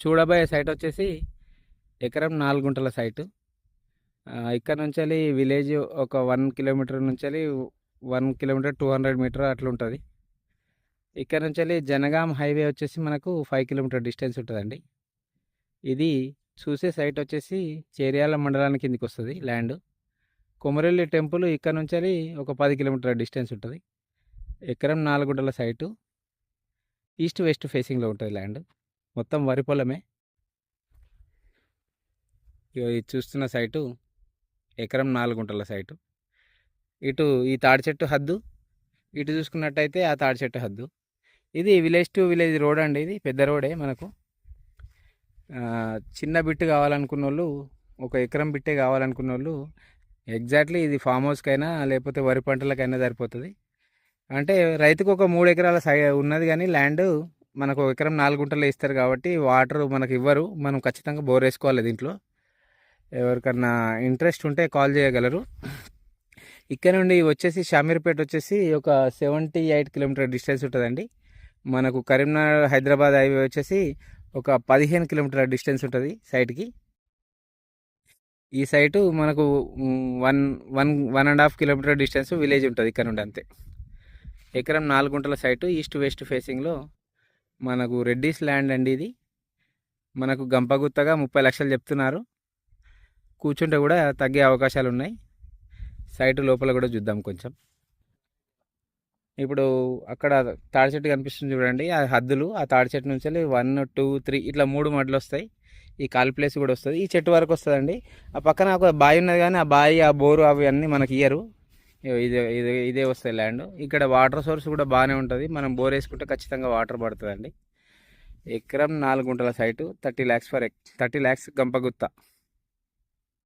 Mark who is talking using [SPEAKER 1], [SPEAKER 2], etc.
[SPEAKER 1] చూడబోయే సైట్ వచ్చేసి ఎకరం 4 గుంటల సైటు. ఇక్కడ నుంచి విలేజ్ ఒక 1 కిలోమీటర్ నుంచి 1 కిలోమీటర్ 200 మీటర్ అట్లా ఉంటుంది. ఇక్కడ నుంచి జనగాం హైవే వచ్చేసి మనకు 5 కిలోమీటర్ డిస్టెన్స్ ఉంటుందండి. ఇది చూసే సైట్ వచ్చేసి చేర్యాల మండలానికి కిందికి వస్తుంది ల్యాండ్. కొమరెల్లి టెంపుల్ ఇక్కడ నుంచి ఒక 10 కిలోమీటర్ డిస్టెన్స్ ఉంటుంది. ఎకరం 4 గుంటల సైటు, ఈస్ట్ వెస్ట్ ఫేసింగ్లో ఉంటుంది ల్యాండ్. మొత్తం వరి పొలమే. ఇది చూస్తున్న సైటు ఎకరం 4 గుంటల సైటు. ఇటు ఈ తాడి చెట్టు హద్దు, ఇటు చూసుకున్నట్టయితే ఆ తాడి చెట్టు హద్దు. ఇది విలేజ్ టు విలేజ్ రోడ్ అండి. ఇది పెద్ద రోడే మనకు. చిన్న బిట్టు కావాలనుకున్న వాళ్ళు, ఒక ఎకరం బిట్టే కావాలనుకున్న వాళ్ళు ఎగ్జాక్ట్లీ ఇది ఫామ్ హౌస్కైనా లేకపోతే వరి పంటలకైనా సరిపోతుంది. అంటే రైతుకు ఒక 3 ఎకరాల ఉన్నది, కానీ ల్యాండ్ మనకు ఎకరం 4 గుంటలు ఇస్తారు కాబట్టి వాటర్ మనకు ఇవ్వరు. మనం ఖచ్చితంగా బోర్ వేసుకోవాలి దీంట్లో. ఎవరికన్నా ఇంట్రెస్ట్ ఉంటే కాల్ చేయగలరు. ఇక్కడ నుండి వచ్చేసి షామీర్పేట వచ్చేసి ఒక 78 కిలోమీటర్ డిస్టెన్స్ ఉంటుందండి. మనకు కరీంనగర్ హైదరాబాద్ హైవే వచ్చేసి ఒక 15 కిలోమీటర్ డిస్టెన్స్ ఉంటుంది సైట్కి. ఈ సైటు మనకు 1.5 కిలోమీటర్ డిస్టెన్స్ విలేజ్ ఉంటుంది ఇక్కడ నుండి, అంతే. ఎకరం 4 గుంటల సైటు, ఈస్ట్ వెస్ట్ ఫేసింగ్లో మనకు రెడ్డిస్ ల్యాండ్ అండి. ఇది మనకు గంపగుత్తగా 30 లక్షలు చెప్తున్నారు. కూర్చుంటే కూడా తగ్గే అవకాశాలు ఉన్నాయి. సైటు లోపల కూడా చూద్దాం కొంచెం. ఇప్పుడు అక్కడ తాడి చెట్టు కనిపిస్తుంది చూడండి, ఆ హద్దులు. ఆ తాడి చెట్టు నుంచి 1, 2, 3 ఇట్లా 3 మడ్లు వస్తాయి. ఈ కాల్ ప్లేస్ కూడా వస్తుంది. ఈ చెట్టు వరకు వస్తుందండి. ఆ పక్కన ఒక బావి ఉన్నది, కానీ ఆ బావి, ఆ బోరు అవి అన్నీ మనకి ఇయ్యరు. ఇదే వస్తాయి ల్యాండ్. ఇక్కడ వాటర్ సోర్స్ కూడా బాగానే ఉంటుంది. మనం బోర్ వేసుకుంటే ఖచ్చితంగా వాటర్ పడుతుందండి. ఎకరం 4 గుంటల సైటు, 30 lakhs గంపగుత్త.